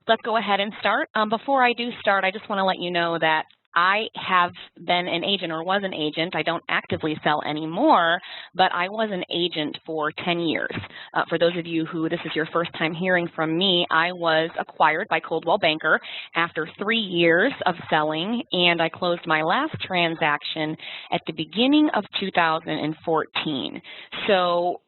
Let's go ahead and start. Before I do start, I just want to let you know that I have been an agent or was an agent. I don't actively sell anymore, but I was an agent for 10 years. For those of you who this is your first time hearing from me, I was acquired by Coldwell Banker after 3 years of selling, and I closed my last transaction at the beginning of 2014. So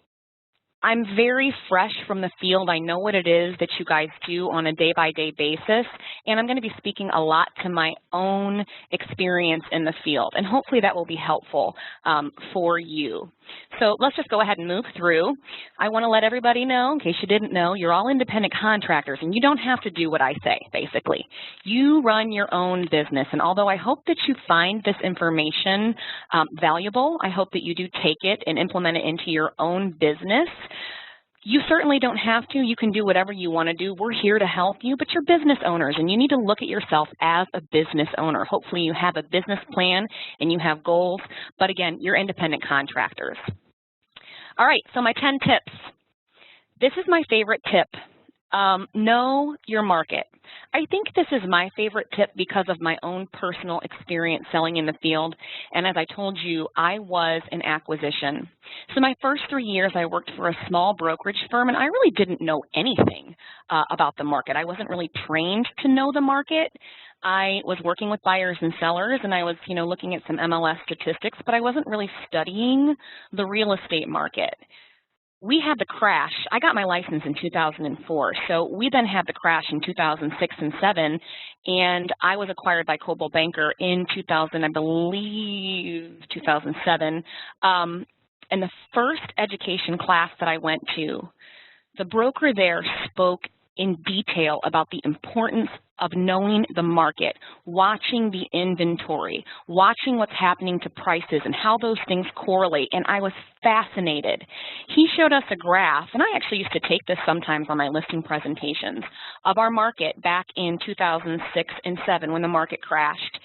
I'm very fresh from the field. I know what it is that you guys do on a day-by-day basis, and I'm going to be speaking a lot to my own experience in the field, and hopefully that will be helpful for you. So let's just go ahead and move through. I want to let everybody know, in case you didn't know, you're all independent contractors, and you don't have to do what I say, basically. You run your own business, and although I hope that you find this information valuable, I hope that you do take it and implement it into your own business. You certainly don't have to. You can do whatever you want to do. We're here to help you, but you're business owners, and you need to look at yourself as a business owner. Hopefully you have a business plan and you have goals, but again, you're independent contractors. All right, so my 10 tips. This is my favorite tip. Know your market. I think this is my favorite tip because of my own personal experience selling in the field. And as I told you, I was an acquisition. So my first 3 years, I worked for a small brokerage firm, and I really didn't know anything about the market. I wasn't really trained to know the market. I was working with buyers and sellers, and I was, looking at some MLS statistics, but I wasn't really studying the real estate market. We had the crash. I got my license in 2004, so we then had the crash in 2006 and 7, and I was acquired by Coldwell Banker in 2007. And the first education class that I went to, the broker there spoke in detail about the importance of knowing the market, watching the inventory, watching what's happening to prices and how those things correlate, and I was fascinated. He showed us a graph, and I actually used to take this sometimes on my listing presentations, of our market back in 2006 and 7 when the market crashed.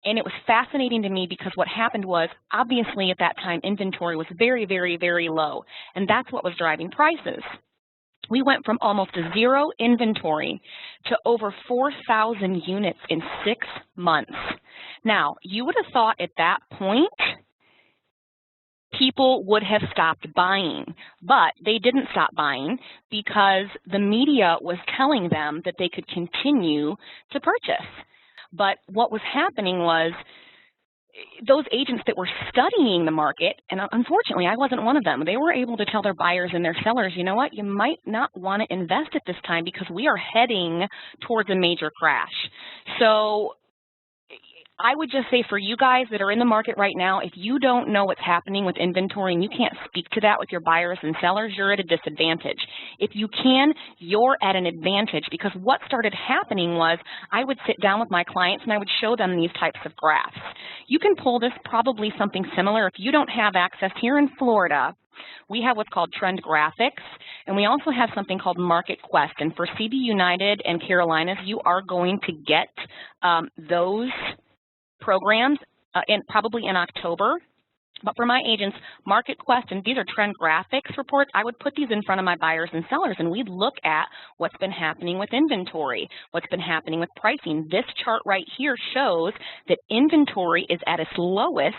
And it was fascinating to me because what happened was, obviously at that time, inventory was very, very, very low, and that's what was driving prices. We went from almost zero inventory to over 4,000 units in 6 months. Now, you would have thought at that point, people would have stopped buying, but they didn't stop buying because the media was telling them that they could continue to purchase. But what was happening was, those agents that were studying the market, and unfortunately I wasn't one of them, they were able to tell their buyers and their sellers, you know what, you might not want to invest at this time because we are heading towards a major crash. So I would just say for you guys that are in the market right now, if you don't know what's happening with inventory and you can't speak to that with your buyers and sellers, you're at a disadvantage. If you can, you're at an advantage, because what started happening was I would sit down with my clients and I would show them these types of graphs. You can pull this, probably something similar. If you don't have access here in Florida, we have what's called Trend Graphics, and we also have something called Market Quest. And for CB United and Carolinas, you are going to get those programs probably in October. But for my agents, Market Quest, and these are Trend Graphics reports, I would put these in front of my buyers and sellers, and we'd look at what's been happening with inventory, what's been happening with pricing. This chart right here shows that inventory is at its lowest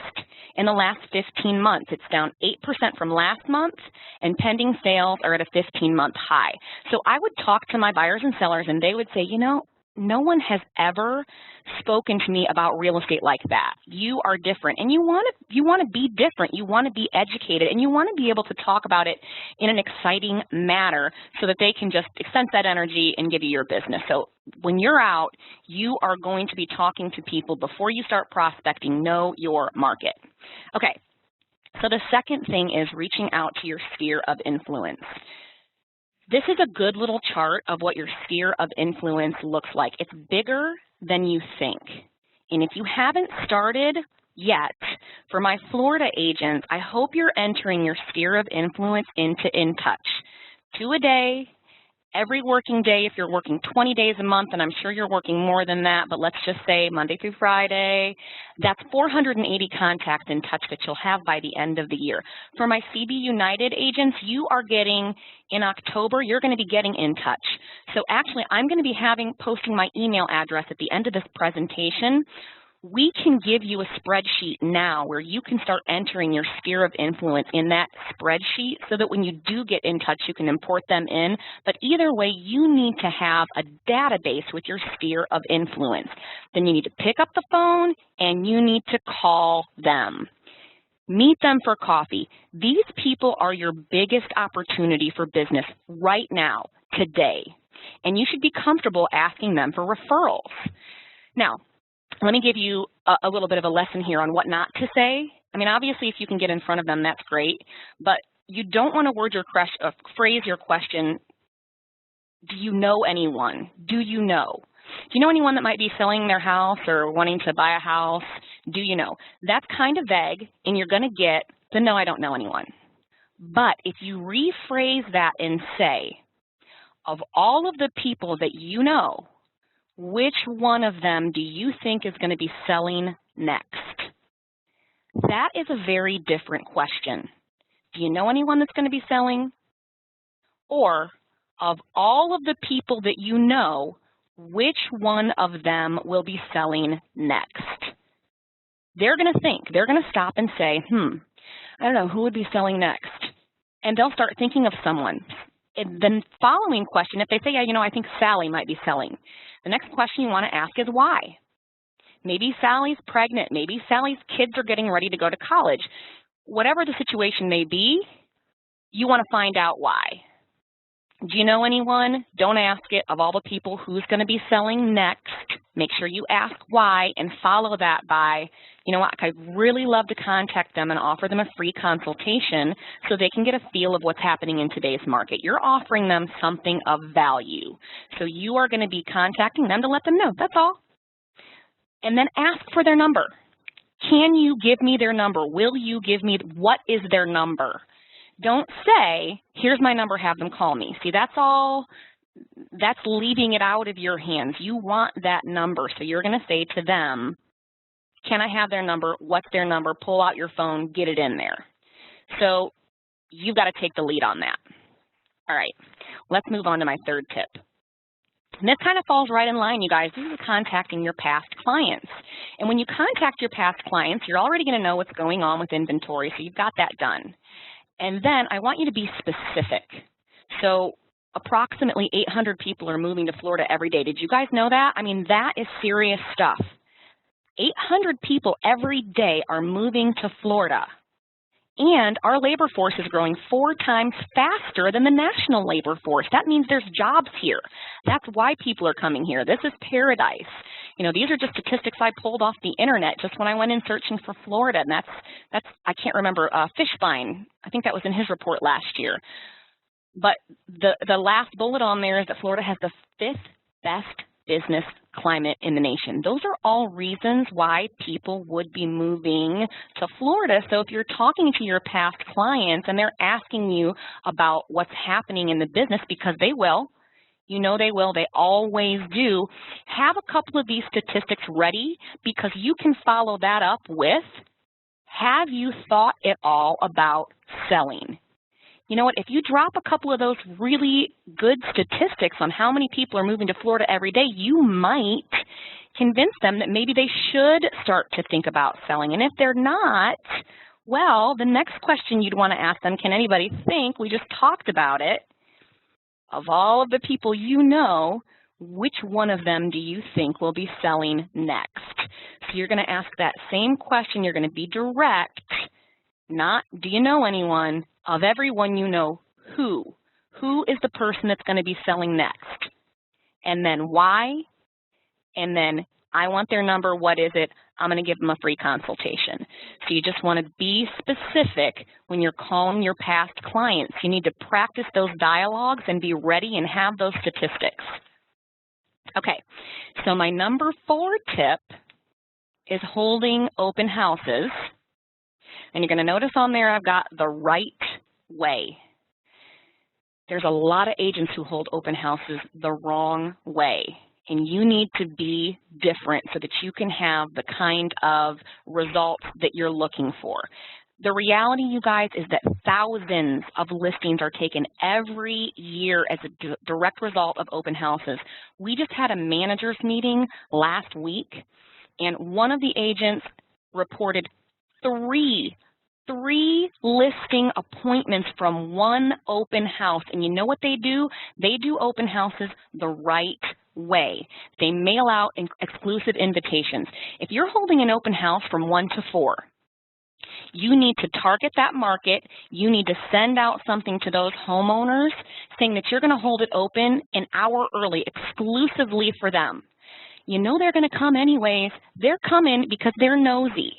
in the last 15 months. It's down 8% from last month, and pending sales are at a 15-month high. So I would talk to my buyers and sellers, and they would say, no one has ever spoken to me about real estate like that. You are different, and you want to be different. You want to be educated, and you want to be able to talk about it in an exciting manner so that they can just sense that energy and give you your business. So when you're out, you are going to be talking to people before you start prospecting. Know your market. Okay, so the second thing is reaching out to your sphere of influence. This is a good little chart of what your sphere of influence looks like. It's bigger than you think. And if you haven't started yet, for my Florida agents, I hope you're entering your sphere of influence into In Touch. 2 a day, every working day, if you're working 20 days a month, and I'm sure you're working more than that, but let's just say Monday through Friday, that's 480 contacts in touch that you'll have by the end of the year. For my CB United agents, you are getting, in October, you're going to be getting in touch. So actually, I'm going to be posting my email address at the end of this presentation. We can give you a spreadsheet now where you can start entering your sphere of influence in that spreadsheet so that when you do get in touch, you can import them in. But either way, you need to have a database with your sphere of influence. Then you need to pick up the phone and you need to call them. Meet them for coffee. These people are your biggest opportunity for business right now, today. And you should be comfortable asking them for referrals. Now, let me give you a little bit of a lesson here on what not to say. I mean, obviously, if you can get in front of them, that's great. But you don't want to phrase your question, do you know anyone? Do you know? Do you know anyone that might be selling their house or wanting to buy a house? Do you know? That's kind of vague, and you're going to get the no, I don't know anyone. But if you rephrase that and say, of all of the people that you know, which one of them do you think is going to be selling next? That is a very different question. Do you know anyone that's going to be selling? Or, of all of the people that you know, which one of them will be selling next? They're going to think. They're going to stop and say, I don't know, who would be selling next? And they'll start thinking of someone. And the following question, if they say, yeah, you know, I think Sally might be selling, the next question you want to ask is why? Maybe Sally's pregnant. Maybe Sally's kids are getting ready to go to college. Whatever the situation may be, you want to find out why. Do you know anyone? Don't ask it. Of all the people, who's going to be selling next? Make sure you ask why and follow that by, you know what, I'd really love to contact them and offer them a free consultation so they can get a feel of what's happening in today's market. You're offering them something of value. So you are going to be contacting them to let them know. That's all. And then ask for their number. Can you give me their number? Will you give me, what is their number? Don't say, here's my number, have them call me. See, that's leaving it out of your hands. You want that number, so you're going to say to them, can I have their number? What's their number? Pull out your phone, get it in there. So you've got to take the lead on that. All right, let's move on to my third tip. And this kind of falls right in line, you guys. This is contacting your past clients. And when you contact your past clients, you're already going to know what's going on with inventory, so you've got that done. And then I want you to be specific. So approximately 800 people are moving to Florida every day. Did you guys know that? I mean, that is serious stuff. 800 people every day are moving to Florida. And our labor force is growing 4 times faster than the national labor force. That means there's jobs here. That's why people are coming here. This is paradise. You know, these are just statistics I pulled off the internet just when I went in searching for Florida. And that's I can't remember, Fishbein, I think that was in his report last year. But the last bullet on there is that Florida has the 5th best business climate in the nation. Those are all reasons why people would be moving to Florida. So if you're talking to your past clients and they're asking you about what's happening in the business, because they will, you know they will, they always do, have a couple of these statistics ready because you can follow that up with, have you thought at all about selling? You know what, if you drop a couple of those really good statistics on how many people are moving to Florida every day, you might convince them that maybe they should start to think about selling. And if they're not, well, the next question you'd want to ask them, can anybody think, we just talked about it, of all of the people you know, which one of them do you think will be selling next? So you're going to ask that same question. You're going to be direct, not do you know anyone, of everyone you know, who? Who is the person that's going to be selling next? And then why? And then I want their number, what is it? I'm going to give them a free consultation. So you just want to be specific when you're calling your past clients. You need to practice those dialogues and be ready and have those statistics. Okay, so my number 4 tip is holding open houses. And you're going to notice on there I've got the right way. there's a lot of agents who hold open houses the wrong way. And you need to be different so that you can have the kind of results that you're looking for. The reality, you guys, is that thousands of listings are taken every year as a direct result of open houses. We just had a managers meeting last week, and one of the agents reported three listing appointments from one open house. And you know what they do? They do open houses the right way. They mail out exclusive invitations. If you're holding an open house from 1 to 4, you need to target that market. You need to send out something to those homeowners saying that you're going to hold it open an hour early exclusively for them. You know they're going to come anyways. They're coming because they're nosy.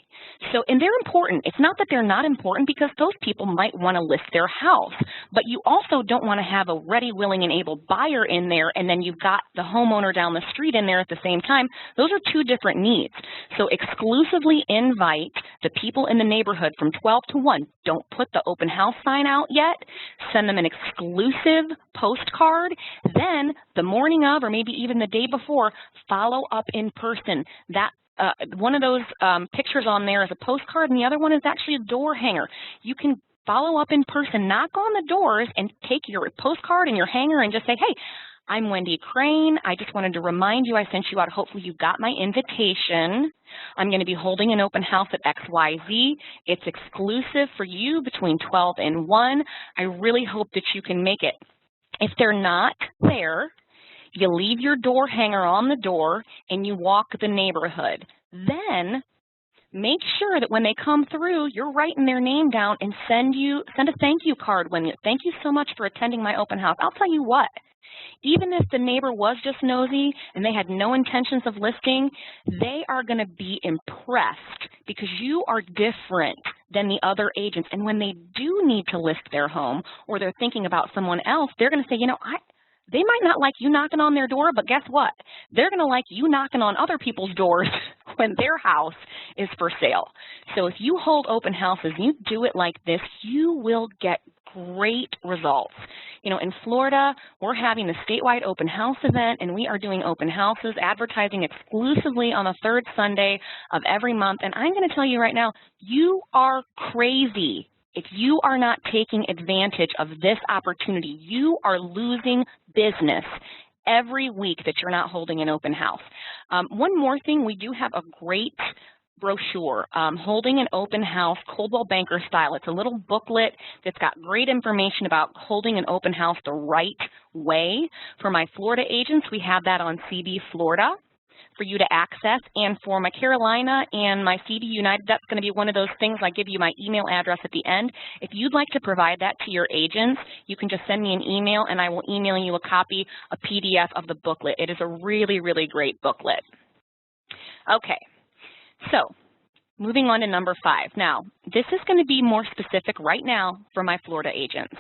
So, and they're important. It's not that they're not important, because those people might want to list their house, but you also don't want to have a ready, willing, and able buyer in there, and then you've got the homeowner down the street in there at the same time. Those are two different needs. So exclusively invite the people in the neighborhood from 12 to 1. Don't put the open house sign out yet. Send them an exclusive postcard. Then the morning of, or maybe even the day before, follow up in person. One of those pictures on there is a postcard, and the other one is actually a door hanger. You can follow up in person, knock on the doors, and take your postcard and your hanger and just say, hey, I'm Wendy Crane. I just wanted to remind you I sent you out. Hopefully you got my invitation. I'm going to be holding an open house at XYZ. It's exclusive for you between 12 and 1. I really hope that you can make it. If they're not there, you leave your door hanger on the door and you walk the neighborhood. Then make sure that when they come through, you're writing their name down and send a thank you card. Thank you so much for attending my open house. I'll tell you what, even if the neighbor was just nosy and they had no intentions of listing, they are going to be impressed because you are different than the other agents. And when they do need to list their home, or they're thinking about someone else, they're going to say, you know, they might not like you knocking on their door, but guess what? They're going to like you knocking on other people's doors when their house is for sale. So if you hold open houses and you do it like this, you will get great results. You know, in Florida, we're having the statewide open house event, and we are doing open houses, advertising exclusively on the third Sunday of every month. And I'm going to tell you right now, you are crazy if you are not taking advantage of this opportunity. You are losing business every week that you're not holding an open house. One more thing, we do have a great brochure, Holding an Open House, Coldwell Banker Style. It's a little booklet that's got great information about holding an open house the right way. For my Florida agents, we have that on CD Florida for you to access, and for my Carolina and my CD United, that's going to be one of those things. I give you my email address at the end. If you'd like to provide that to your agents, you can just send me an email and I will email you a copy, a PDF of the booklet. It is a really, really great booklet. Okay, so moving on to number 5. Now, this is going to be more specific right now for my Florida agents,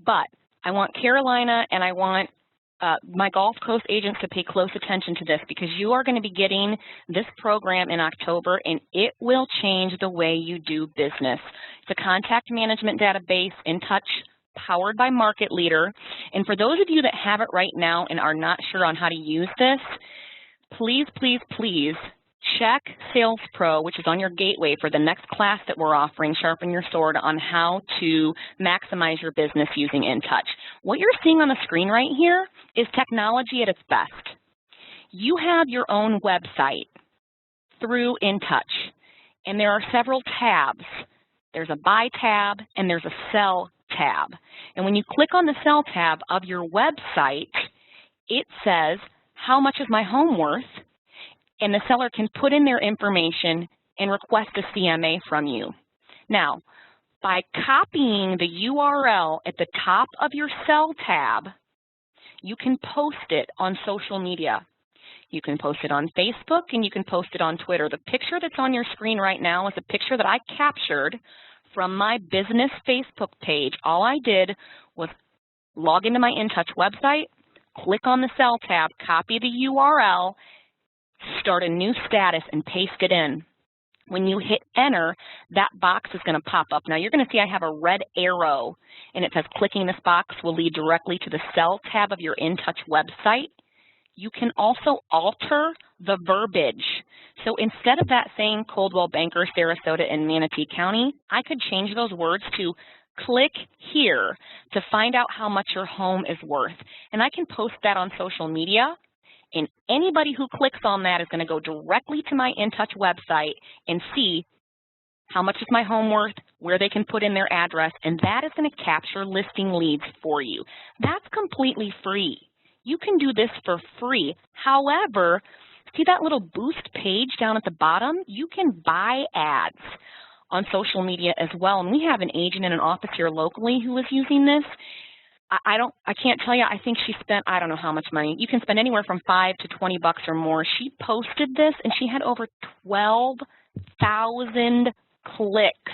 but I want Carolina and I want my Gulf Coast agents to pay close attention to this, because you are going to be getting this program in October, and it will change the way you do business. It's a contact management database, In Touch, powered by Market Leader. And for those of you that have it right now and are not sure on how to use this, please, please, please check Sales Pro, which is on your gateway, for the next class that we're offering, Sharpen Your Sword, on how to maximize your business using In Touch. What you're seeing on the screen right here is technology at its best. You have your own website through In Touch, and there are several tabs. There's a Buy tab and there's a Sell tab. And when you click on the Sell tab of your website, it says, how much is my home worth? And the seller can put in their information and request a CMA from you. Now, by copying the URL at the top of your Sell tab, you can post it on social media. You can post it on Facebook and you can post it on Twitter. The picture that's on your screen right now is a picture that I captured from my business Facebook page. All I did was log into my In Touch website, click on the Sell tab, copy the URL, start a new status, and paste it in. When you hit enter, that box is going to pop up. Now you're going to see I have a red arrow, and it says clicking this box will lead directly to the Sell tab of your InTouch website. You can also alter the verbiage. So instead of that saying Coldwell Banker, Sarasota, and Manatee County, I could change those words to click here to find out how much your home is worth. And I can post that on social media, and anybody who clicks on that is going to go directly to my InTouch website and see how much is my home worth, where they can put in their address, and that is going to capture listing leads for you. That's completely free. You can do this for free. However, see that little boost page down at the bottom? You can buy ads on social media as well. And we have an agent in an office here locally who is using this. I can't tell you, I think she spent, I don't know how much money. You can spend anywhere from $5 to $20 or more. She posted this and she had over 12,000 clicks.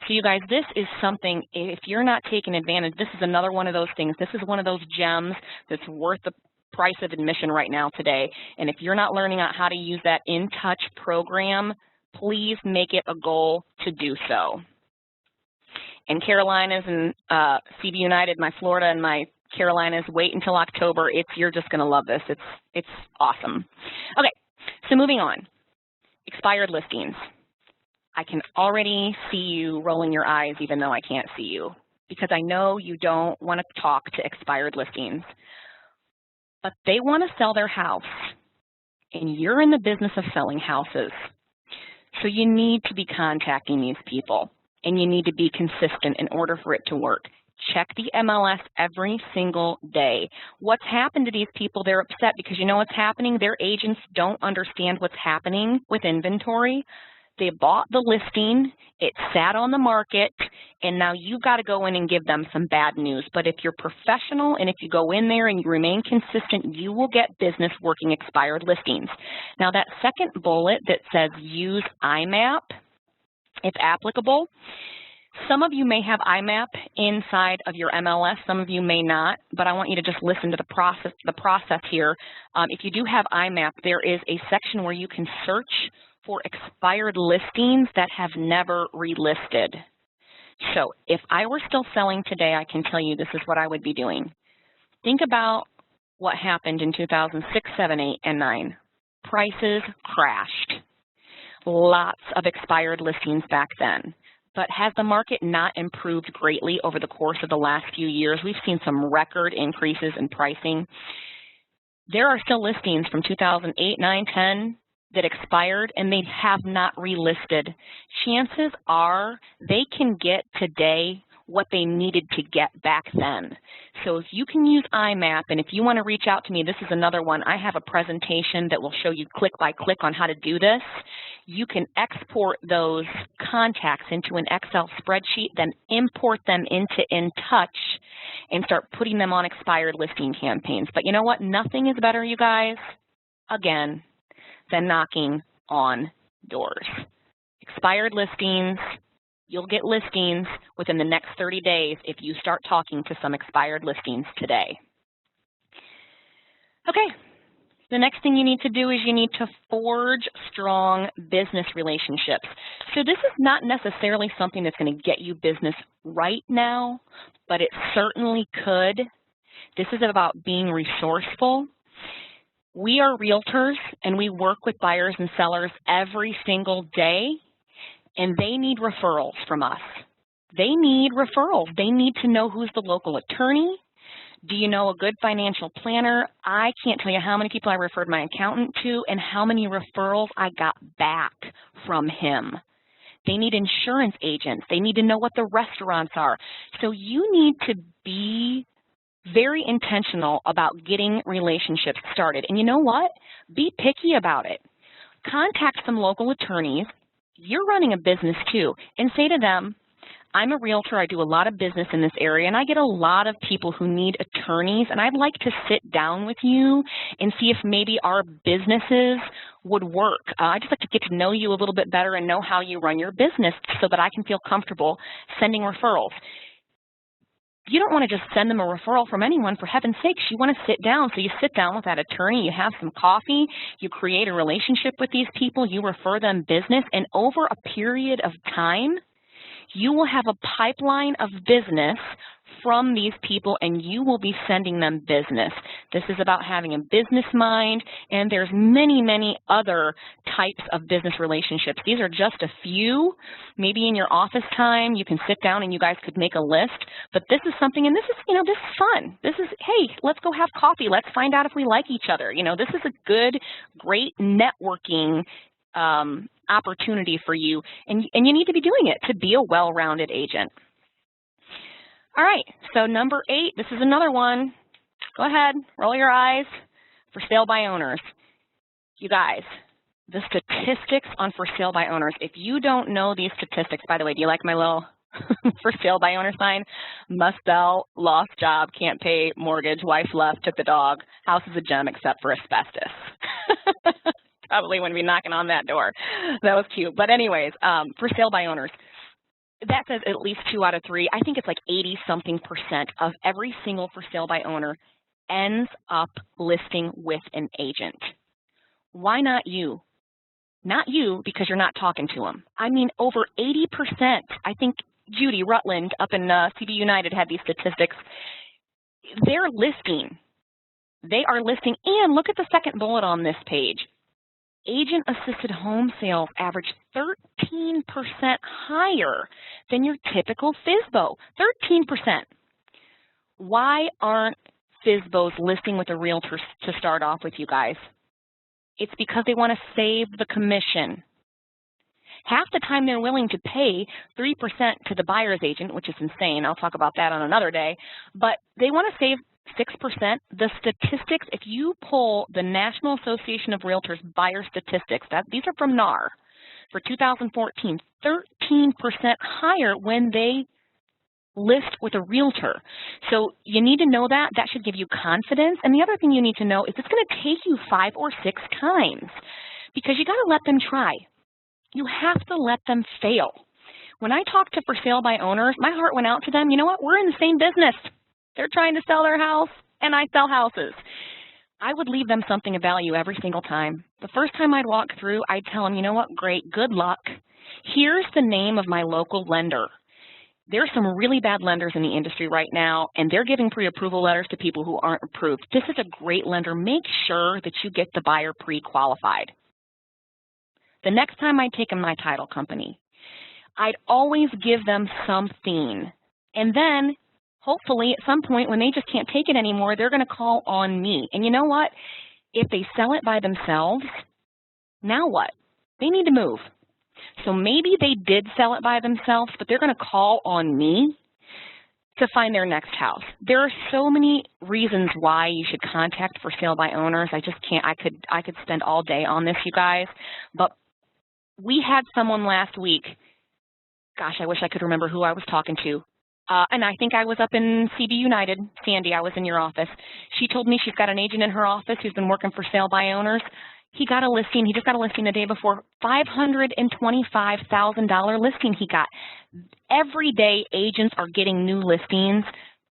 So you guys, this is something, if you're not taking advantage, this is another one of those things. This is one of those gems that's worth the price of admission right now today. And if you're not learning out how to use that InTouch program, please make it a goal to do so. And Carolinas and CB United, my Florida and my Carolinas, wait until October. You're just going to love this. It's awesome. Okay, so moving on. Expired listings. I can already see you rolling your eyes even though I can't see you, because I know you don't want to talk to expired listings. But they want to sell their house, and you're in the business of selling houses. So you need to be contacting these people, and you need to be consistent in order for it to work. Check the MLS every single day. What's happened to these people, they're upset because you know what's happening? Their agents don't understand what's happening with inventory. They bought the listing, it sat on the market, and now you've got to go in and give them some bad news. But if you're professional and if you go in there and you remain consistent, you will get business working expired listings. Now that second bullet that says use IMAP, if applicable, some of you may have IMAP inside of your MLS, some of you may not, but I want you to just listen to the process here. If you do have IMAP, there is a section where you can search for expired listings that have never relisted. So if I were still selling today, I can tell you this is what I would be doing. Think about what happened in 2006, 7, 8, and 9. Prices crashed. Lots of expired listings back then. But has the market not improved greatly over the course of the last few years? We've seen some record increases in pricing. There are still listings from 2008, 9, 10 that expired and they have not relisted. Chances are they can get today what they needed to get back then. So if you can use IMAP, and if you want to reach out to me, this is another one. I have a presentation that will show you click by click on how to do this. You can export those contacts into an Excel spreadsheet, then import them into InTouch and start putting them on expired listing campaigns. But you know what? Nothing is better, you guys, again, than knocking on doors. Expired listings, you'll get listings within the next 30 days if you start talking to some expired listings today. Okay, the next thing you need to do is you need to forge strong business relationships. So this is not necessarily something that's going to get you business right now, but it certainly could. This is about being resourceful. We are realtors and we work with buyers and sellers every single day, and they need referrals from us. They need referrals. They need to know who's the local attorney. Do you know a good financial planner? I can't tell you how many people I referred my accountant to and how many referrals I got back from him. They need insurance agents. They need to know what the restaurants are. So you need to be very intentional about getting relationships started. And you know what? Be picky about it. Contact some local attorneys. You're running a business too, and say to them, I'm a realtor, I do a lot of business in this area, and I get a lot of people who need attorneys, and I'd like to sit down with you and see if maybe our businesses would work. I'd just like to get to know you a little bit better and know how you run your business so that I can feel comfortable sending referrals. you don't want to just send them a referral from anyone, for heaven's sakes. You want to sit down. So you sit down with that attorney, you have some coffee, you create a relationship with these people, you refer them business, and over a period of time, you will have a pipeline of business from these people, and you will be sending them business. This is about having a business mind, and there's many, many other types of business relationships. These are just a few. Maybe in your office time, you can sit down and you guys could make a list, but this is something, and this is, this is fun. This is, hey, let's go have coffee. Let's find out if we like each other. This is a good, great networking opportunity for you, and you need to be doing it to be a well-rounded agent. All right, so number 8, this is another one. Go ahead, roll your eyes. For sale by owners. You guys, the statistics on for sale by owners, if you don't know these statistics, by the way, do you like my little for sale by owner sign? Must sell, lost job, can't pay mortgage, wife left, took the dog, house is a gem except for asbestos. Probably wouldn't be knocking on that door. That was cute. But anyways, for sale by owners, that says at least 2 out of 3. I think it's like 80-something% of every single for sale by owner ends up listing with an agent. Why not you? Not you because you're not talking to them. I mean, over 80%. I think Judy Rutland up in CB United had these statistics. They're listing. They are listing. And look at the second bullet on this page. Agent-assisted home sales average 13% higher than your typical FSBO, 13%. Why aren't FSBOs listing with a realtor to start off with, you guys? It's because they want to save the commission. Half the time they're willing to pay 3% to the buyer's agent, which is insane. I'll talk about that on another day. But they want to save 6%. The statistics, if you pull the National Association of Realtors buyer statistics, these are from NAR for 2014, 13% higher when they list with a realtor. So you need to know that. That should give you confidence. And the other thing you need to know is it's going to take you 5 or 6 times because you got to let them try. You have to let them fail. When I talk to for sale by owners, my heart went out to them. You know what? We're in the same business. They're trying to sell their house, and I sell houses. I would leave them something of value every single time. The first time I'd walk through, I'd tell them, you know what, great, good luck. Here's the name of my local lender. There's some really bad lenders in the industry right now, and they're giving pre-approval letters to people who aren't approved. This is a great lender. Make sure that you get the buyer pre-qualified. The next time I take them my title company, I'd always give them something. And then hopefully at some point when they just can't take it anymore, they're going to call on me. And you know what? If they sell it by themselves, now what? They need to move. So maybe they did sell it by themselves, but they're going to call on me to find their next house. There are so many reasons why you should contact for sale by owners. I just can't, I could spend all day on this, you guys. But we had someone last week, gosh, I wish I could remember who I was talking to. And I think I was up in CB United. Sandy, I was in your office. She told me she's got an agent in her office who's been working for sale by owners. He got a listing. He just got a listing the day before, $525,000 listing he got. Every day, agents are getting new listings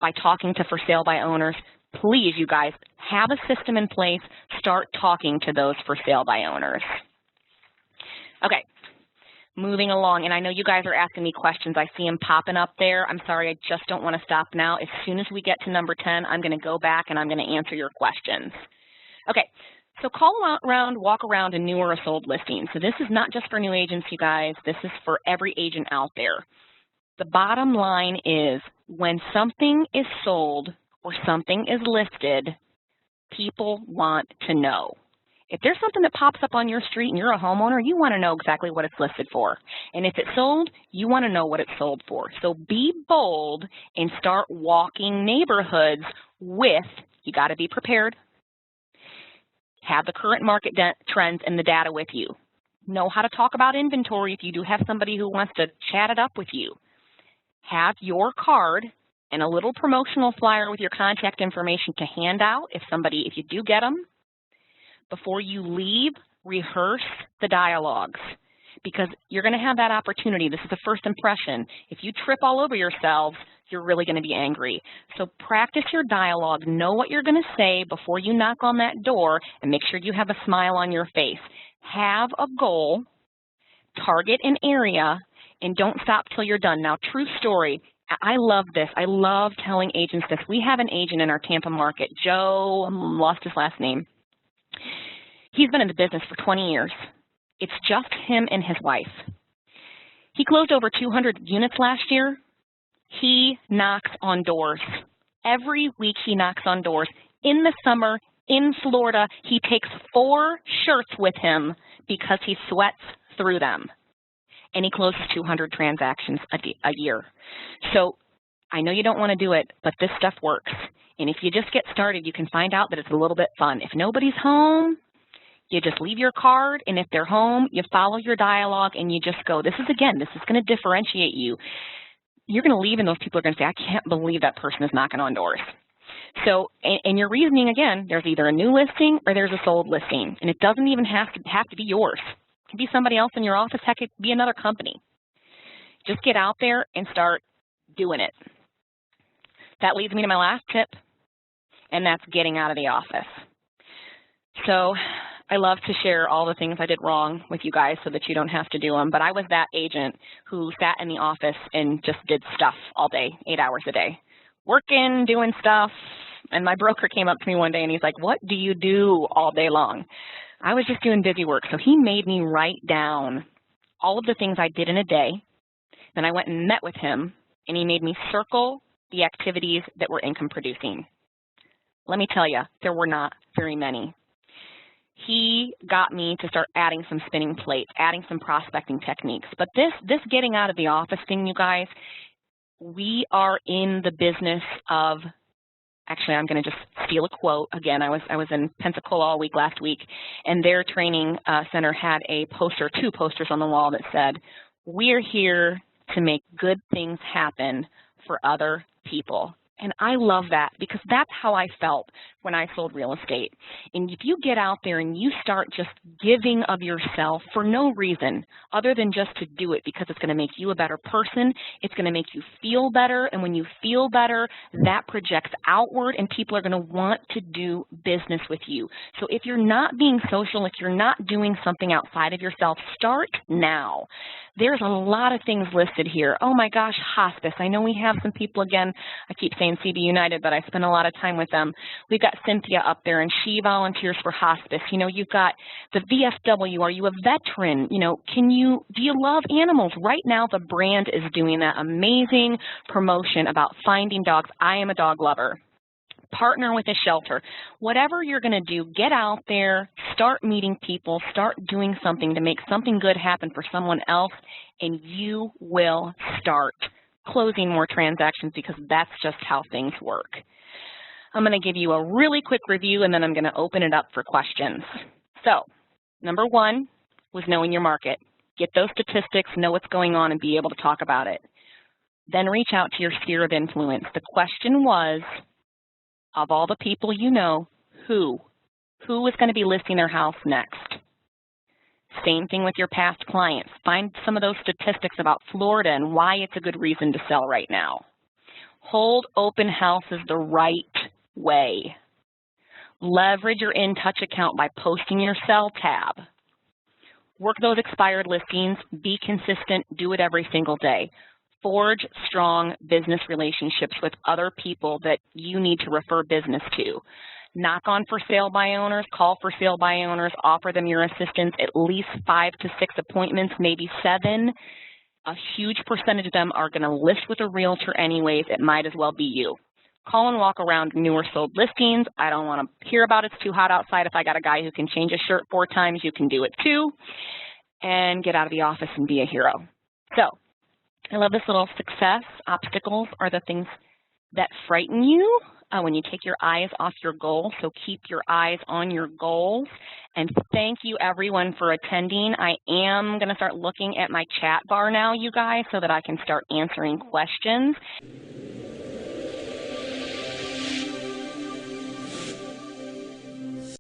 by talking to for sale by owners. Please, you guys, have a system in place. Start talking to those for sale by owners. Okay. Moving along, and I know you guys are asking me questions. I see them popping up there. I'm sorry, I just don't want to stop now. As soon as we get to number 10, I'm going to go back and I'm going to answer your questions. Okay, so call around, walk around a new or a sold listing. So this is not just for new agents, you guys. This is for every agent out there. The bottom line is when something is sold or something is listed, people want to know. If there's something that pops up on your street and you're a homeowner, you want to know exactly what it's listed for. And if it's sold, you want to know what it's sold for. So be bold and start walking neighborhoods with, you got to be prepared, have the current market trends and the data with you. Know how to talk about inventory if you do have somebody who wants to chat it up with you. Have your card and a little promotional flyer with your contact information to hand out if you do get them. Before you leave, rehearse the dialogues because you're going to have that opportunity. This is the first impression. If you trip all over yourselves, you're really going to be angry. So practice your dialogue. Know what you're going to say before you knock on that door, and make sure you have a smile on your face. Have a goal, target an area, and don't stop till you're done. Now, true story, I love this. I love telling agents this. We have an agent in our Tampa market, Joe, lost his last name. He's been in the business for 20 years. It's just him and his wife. He closed over 200 units last year. He knocks on doors. Every week he knocks on doors. In the summer, in Florida, he takes 4 shirts with him because he sweats through them. And he closes 200 transactions a year. So I know you don't want to do it, but this stuff works. And if you just get started, you can find out that it's a little bit fun. If nobody's home, you just leave your card, and if they're home, you follow your dialogue, and you just go, this is going to differentiate you. You're going to leave, and those people are going to say, I can't believe that person is knocking on doors. So, and your reasoning, again, there's either a new listing or there's a sold listing, and it doesn't even have to be yours. It can be somebody else in your office. Heck, it could be another company. Just get out there and start doing it. That leads me to my last tip, and that's getting out of the office. So I love to share all the things I did wrong with you guys so that you don't have to do them, but I was that agent who sat in the office and just did stuff all day, 8 hours a day, working, doing stuff, and my broker came up to me one day and he's like, what do you do all day long? I was just doing busy work, so he made me write down all of the things I did in a day. Then I went and met with him, and he made me circle the activities that were income producing. Let me tell you, there were not very many. He got me to start adding some spinning plates, adding some prospecting techniques. But this getting out of the office thing, you guys, we are in the business of, actually, I'm going to just steal a quote. Again, I was in Pensacola all week last week, and their training center had a poster, 2 posters on the wall that said, we're here to make good things happen for other people. And I love that because that's how I felt when I sold real estate. And if you get out there and you start just giving of yourself for no reason other than just to do it because it's going to make you a better person, it's going to make you feel better. And when you feel better, that projects outward and people are going to want to do business with you. So if you're not being social, if you're not doing something outside of yourself, start now. There's a lot of things listed here. Oh my gosh, hospice. I know we have some people, again, I keep saying CB United, but I spend a lot of time with them. We've got Cynthia up there, and she volunteers for hospice. You know, you've got the VFW. Are you a veteran? You know, do you love animals? Right now, the brand is doing that amazing promotion about finding dogs. I am a dog lover. Partner with a shelter. Whatever you're going to do, get out there, start meeting people, start doing something to make something good happen for someone else, and you will start closing more transactions because that's just how things work. I'm going to give you a really quick review, and then I'm going to open it up for questions. So, number 1 was knowing your market. Get those statistics, know what's going on, and be able to talk about it. Then reach out to your sphere of influence. The question was, of all the people you know, who is going to be listing their house next? Same thing with your past clients. Find some of those statistics about Florida and why it's a good reason to sell right now. Hold open houses the right way. Leverage your In Touch account by posting your sell tab. Work those expired listings. Be consistent. Do it every single day. Forge strong business relationships with other people that you need to refer business to. Knock on for sale by owners, call for sale by owners, offer them your assistance, at least 5 to 6 appointments, maybe 7. A huge percentage of them are going to list with a realtor anyways. It might as well be you. Call and walk around newer sold listings. I don't want to hear about it's too hot outside. If I got a guy who can change a shirt 4 times, you can do it too. And get out of the office and be a hero. So, I love this little success. Obstacles are the things that frighten you when you take your eyes off your goal. So keep your eyes on your goals. And thank you, everyone, for attending. I am going to start looking at my chat bar now, you guys, so that I can start answering questions.